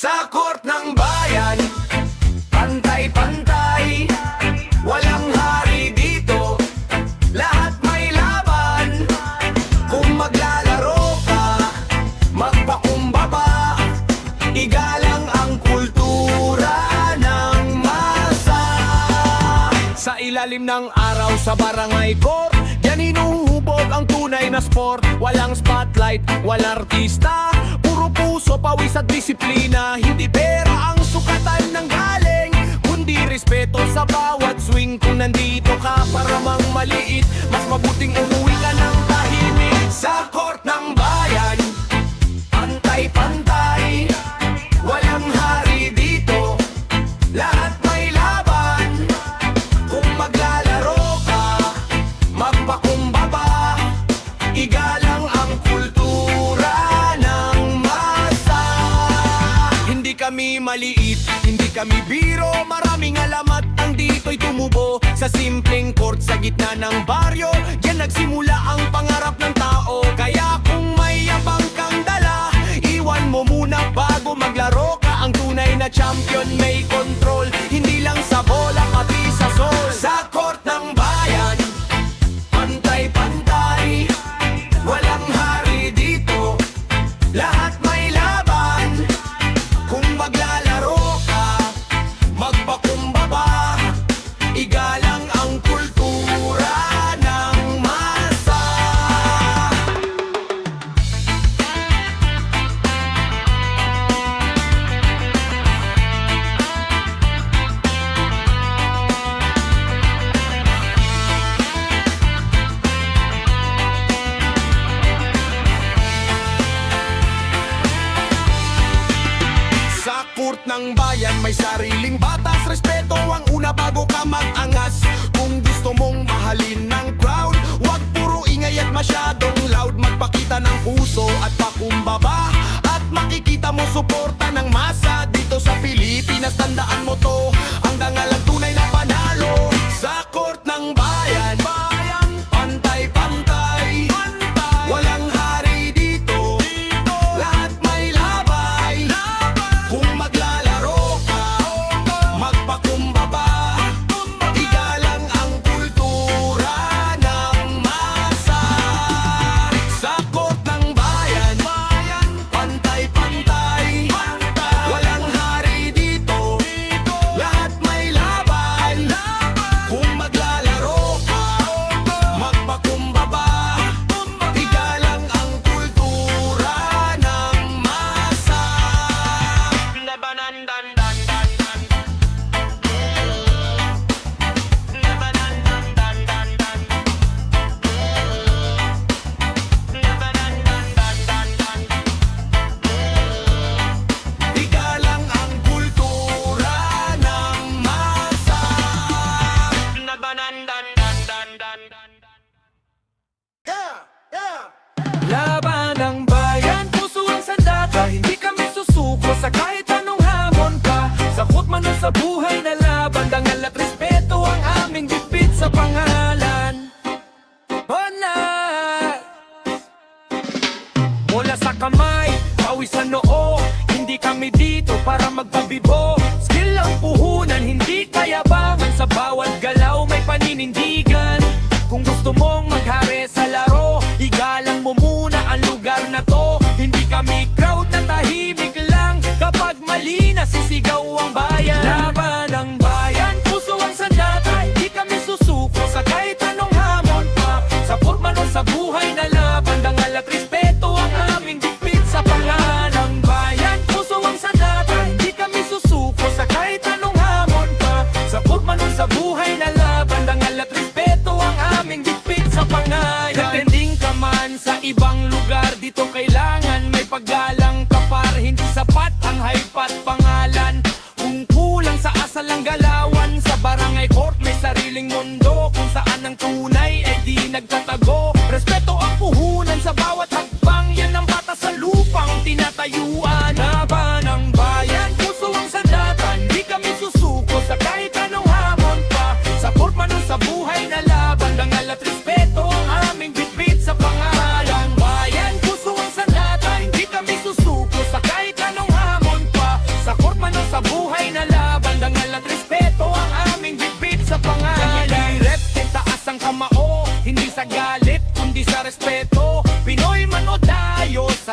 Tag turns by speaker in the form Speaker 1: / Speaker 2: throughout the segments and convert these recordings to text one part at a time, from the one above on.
Speaker 1: Sa court ng bayan, pantay-pantay, walang hari dito, lahat may laban. Kung maglalaro ka, magpakumbaba, igalang ang kultura ng masa. Sa ilalim ng araw sa barangay court, yan inuhubog ang tunay na sport. Walang spotlight, walang artista, puro puso, pawis at disiplina. Hindi pera ang sukatan ng galing, kundi respeto sa bawat swing. Kung nandito ka para mang maliit, mas mabuting umuwi ka ng tahimik. Sa court ng bayan, pantay-pantay, walang hari dito, lahat may laban. Kung maglalaro ka, magpakumbaba, igalang ang kultura ng masa. Hindi kami maliit, hindi kami biro, maraming alamat ang dito'y tumubo. Sa simpleng court sa gitna ng baryo, yan nagsimula ang pangarap ng tao. Kaya kung may yabang kang dala, iwan mo muna bago maglaro ka. Ang tunay na champion may control, hindi lang sa bola pati sa soul. Sa court ng bayan, pantay-pantay, walang hari dito, lahat may laban. Kung maglalaro ka, magpakumbaba, igalang ang kultura ng masa. Sa court ng bayan may sariling batas, respeto ang una bago ka mag-angas. Kung gusto mong mahalin ng crowd, wag puro ingay at masyadong loud. Magpakita ng puso at pakumbaba, at makikita mo suporta ng masa. Dito sa Pilipinas, tandaan mo to, ang dangal ang tunay na panalo. Sa court ng bayan, pantay-pantay, walang hari dito, lahat may labay. Kung maglalaro ka, magpakumbaba, igalang ang kultura ng masa. Sa court ng bayan, pantay-pantay, walang hari dito, lahat may laban. Kung maglalaro ka, magpakumbaba, igalang ang kultura ng masa. Igalang ang kultura ng masa.
Speaker 2: Laban ng bayan, puso ang sandata. Hindi kami susuko sa kahit anong hamon pa. Sa court man o sa buhay na laban, dangal at respeto ang aming bibit sa pangalan. Mula sa kamay, pawis sa noo, hindi kami dito para magpabibo. Skill ang puhunan, hindi kayabangan. Sa bawat galaw may paninindigan. Kung gusto mong maghari sa laro, igalang mo muna ang lugar na to. Hindi kami crowd na tahimik lang, kapag mali na sisigaw ang bayan. Laban ng bayan, puso ang sandata. Hindi kami susuko sa kahit anong hamon pa. Sa forma o sa buhay na laban, dangal at respeto ang aming dipit sa pangalang bayan. Puso ang sandata. Hindi kami susuko sa kahit anong hamon pa. Sa forma o sa buhay na laban, dangal at respeto ang aming dipit sa pangalan. Nagtending ka man sa ibang lugar, dito kailangan may paggalang kapar. Hindi sapat ang hype at pangalan kung kulang sa asal ang galawan. Sa barangay court may sariling mundo, kung saan ang tunay ay di nagtatago. Respeto ang puhunan sa bawat hakbang, yan ang batas sa lupang tinatayuan. Laban ng bayan, puso ang sandata. Hindi kami susuko sa kahit anong hamon pa. Sa court man o sa buhay na laban, dangal at respeto ang aming bitbit sa pangalan. Bayan, puso ang sandata. Hindi kami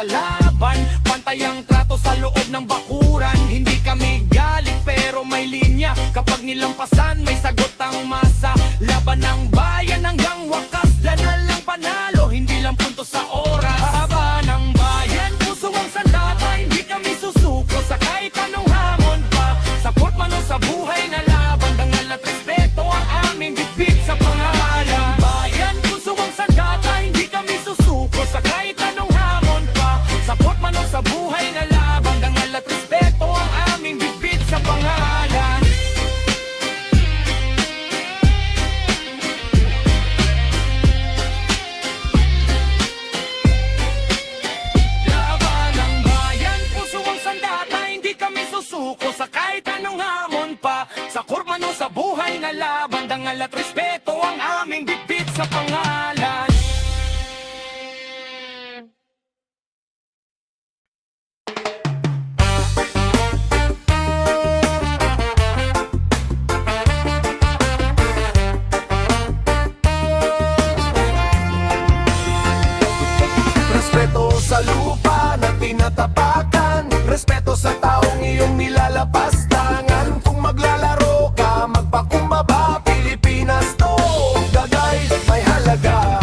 Speaker 2: kalaban. Pantay ang trato sa loob ng bakuran. Hindi kami galit pero may linya. Kapag nilampasan may sagot ang masa. Laban ng bayan hanggang wakas. Danal lang panalo, hindi lang punto sa oras. Haba ng bayan, puso ang sandata. Hindi kami susuko sa kahit anong hamon pa. Sapot man o sa buhay na laban. Dangal at respeto ang aming bitbit sa pangalan. Bayan, puso ang sandata. Hindi kami susuko sa kahit anong hamon pa. Sapot man o sa buhay na laban. Dangal at respeto ang aming bitbit sa pangalan. Laban ng bayan, puso ang sandata. Hindi kami susuko sa kahit anong hamon pa. Sa kurman o sa buhay na laban. Dangal at respeto ang aming bitbit sa pangalan.
Speaker 1: Respeto sa lupa na tinatapakan. Respeto sa taong iyong nilalapastangan. Kung maglalaro ka, magpakumbaba. Pilipinas to, gagay, may halaga.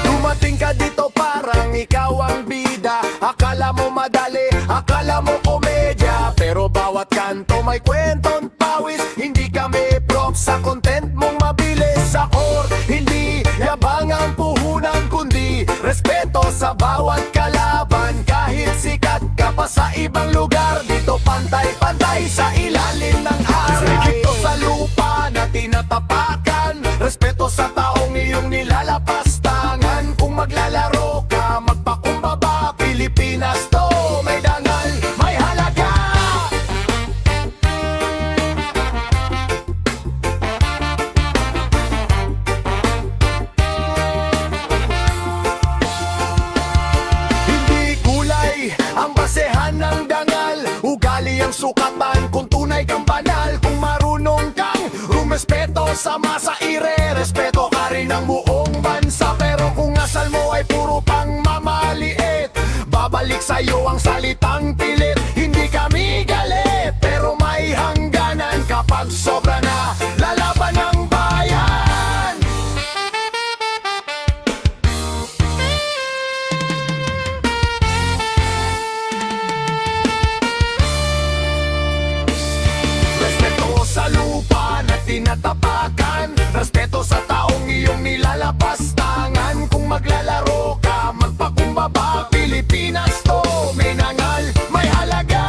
Speaker 1: Dumating ka dito parang ikaw ang bida. Akala mo madali, akala mo komedya. Pero bawat kanto may kwentong pawis. Hindi kami prop sa content mong mabilis. Sa core, hindi yabang ang puhunan kundi respeto sa bawat kalaban. Kahit sikat ka pa sa ibang lugar, dito pantay-pantay sa ilalim ng aral. Respeto sa lupa na tinatapakan. Respeto sa taong iyong nilalapastangan. Kung maglalaro ka, magpakumbaba. Pilipinas to, may dangal, may halaga. Hindi kulay ang basehan ng dangal. Ugali ang sukatan kung tunay kang banal. Kung marunong kang rumespeto sa masa, ire-respeto ka rin ng buong bansa. Pero kung asal mo ay puro pang mamaliit, babalik sa'yo ang salitang pilit. Hindi kami galit, pero may hangganan. Kapag sobra na, lalaban ng bayan. Respeto sa lupa na tinatapakan. Respeto sa taong iyong nilalapastangan. Kung maglalaro ka, magpakumbaba. Pilipinas to, may nangal, may halaga.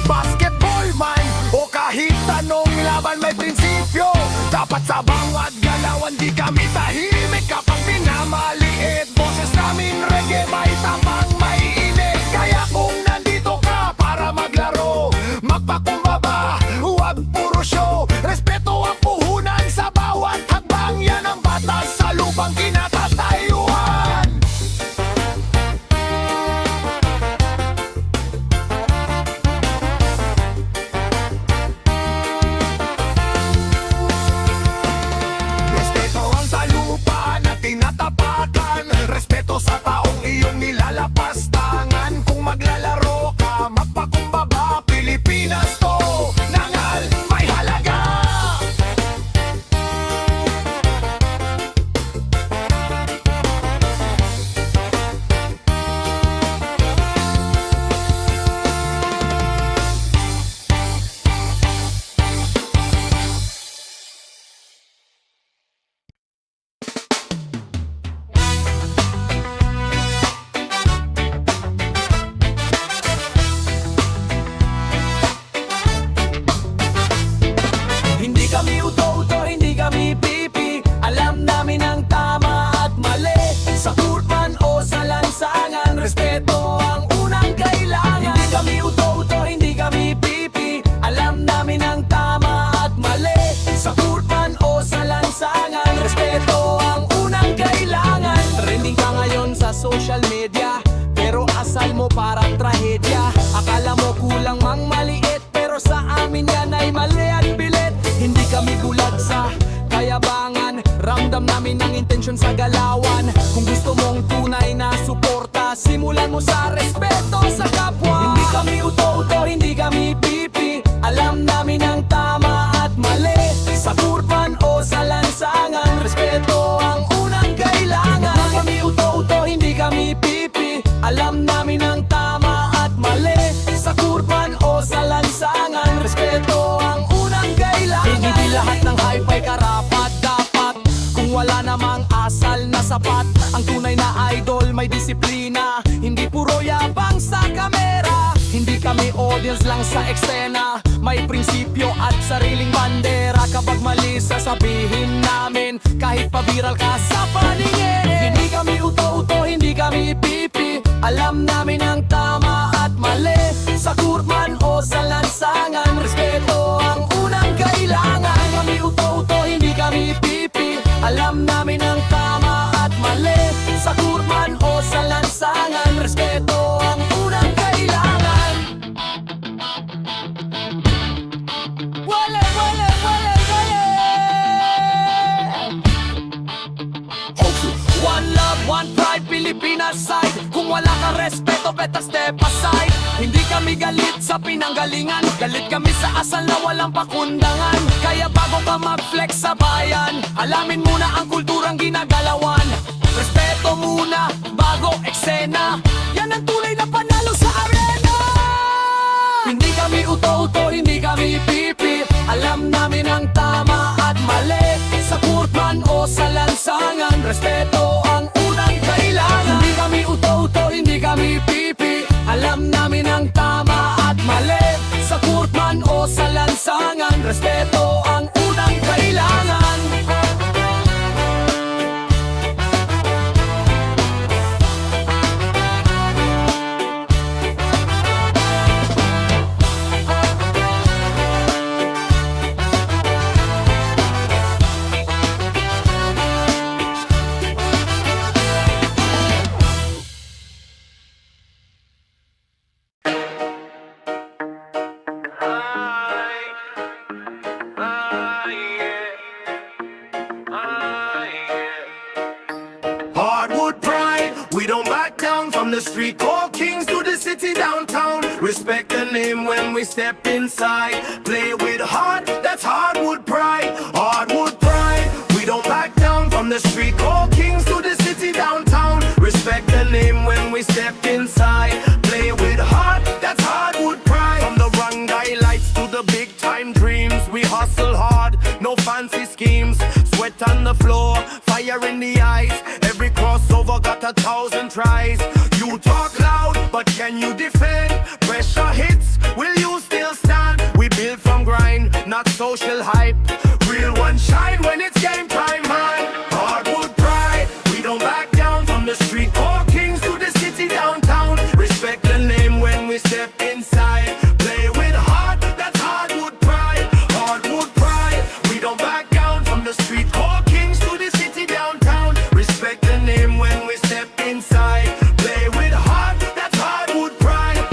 Speaker 1: Basketball man o kahit anong laban, may prinsipyo. Dapat sa bawat galawan di kami tahimik. Kapag minamaliit, boses namin reggae, may tamang maiinit. Kaya kung nandito ka para maglaro, magpakumbaba, huwag puro show. Respeto ang puhunan sa bawat hakbang. Yan ang batas sa lupang kinatatayuan. Respeto ang sa lupa social media, pero asal mo parang trahedya. Akala mo kulang mang maliit, pero sa amin yan ay mali at bilit. Hindi kami bulag sa kayabangan, ramdam namin ang intensyon sa galawan. Kung gusto mong tunay na suporta, simulan mo sa respeto sa kapwa. Hindi kami uto-uto, hindi kami pipi, alam namin ang tama at mali. Sa kurban o sa lansangan, respeto ang unang kailangan. Hindi kami uto-uto, hindi kami pipi, alam namin ang tama at mali. Sa kurban o sa lansangan, respeto ang unang kailangan. Hindi lahat ng hype ay karapat-dapat, kung wala namang asal na sapat. Ang tunay na idol may disiplina, hindi puro yabang sa kamera. Hindi kami audience lang sa eksena, may prinsipyo at sariling bandera. Kapag mali sasabihin namin, kahit pa-viral ka sa paningin. Hindi kami uto-uto, hindi kami pipi, alam namin ang tama at mali. Sa kurban o sa lansangan, respeto ang unang kailangan. Hindi kami uto-uto, hindi kami pipi, alam namin ang tama at mali. Sa kurban o sa lansangan, respeto ang unang kailangan. Wale, wale, wale, wale. One love, one pride, Pilipinas side. Kung wala kang respeto, better step aside. Hindi kami galit sa pinanggalingan, galit kami sa asal na walang pakundangan. Kaya bago ka mag-flex sa bayan, alamin muna ang kulturang ginagalawan. Respeto muna, bago eksena, yan ang tunay na panalo sa arena. Hindi kami uto-uto, hindi kami pipi, alam namin ang tama at mali. Sa kurban o sa lansangan, respeto ang unang kailangan. Hindi kami uto-uto, hindi kami pipi, alam namin ang tama at mali. Sa kurban o sa lansangan, respeto ang unang kailangan.
Speaker 3: Hardwood pride, we don't back down from the street. Call kings to the city downtown. Respect the name when we step inside. Play with heart, that's hardwood pride. Hardwood pride, we don't back down from the street. Call kings to the city downtown. Respect the name when we step inside. Play with heart, that's hardwood pride. From the Rangay lights to the big time dreams, we hustle hard, no fancy schemes. Sweat on the floor, fire in the eyes. Every crossover got 1,000 tries. You talk loud, but can you defend? Pressure hits, will you still stand? We build from grind, not social hype. Real one shine when it's game time, man. Hardwood pride, we don't back down from the street. Call kings to the city downtown. Respect the name when we step inside. Play with heart, that's hardwood pride. Hardwood pride, we don't back down from the street. Call kings to the city downtown. Respect the name when we step inside. Play with heart, that's hardwood pride.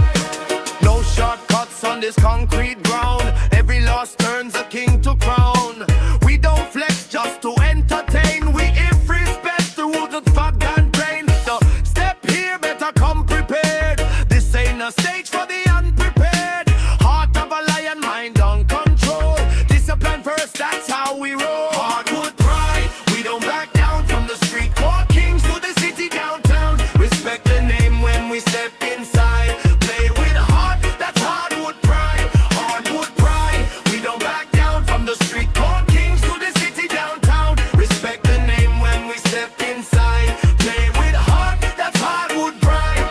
Speaker 3: No shortcuts on this concrete ground. Every loss turns a king to crown. We don't flex just to entertain. We if respect the rules of fat and brain. So step here, better come prepared. This ain't a stage for the unprepared. Heart of a lion, mind on control. Discipline first, that's how we roll. Hardwood pride, we don't back down from the street. Call kings to the city downtown. Respect the name when we step inside. Play with heart, that's hardwood pride. Hardwood pride, we don't back down from the street. Call kings to the city downtown. Respect the name when we step inside. Play with heart, that's hardwood pride.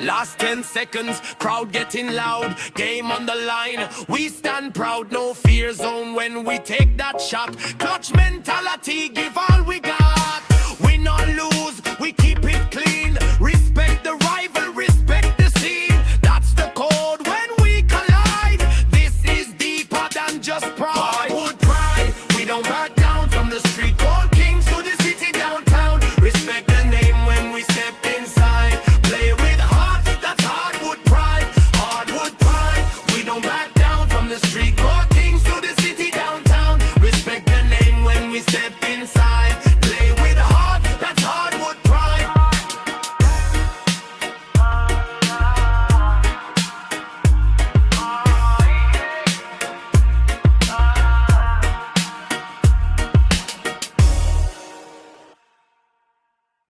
Speaker 3: Last 10 seconds, crowd getting loud. Game on the line, we stand proud. No fear zone when we take that shot. Clutch mentality, give all we got. Win or lose, we keep it clean. Respect the rival, respect the scene. That's the code when we collide. This is deeper than just pride. Hardwood pride, we don't back down from the street. Call kings to the city downtown. Respect the name when we step in. from the street core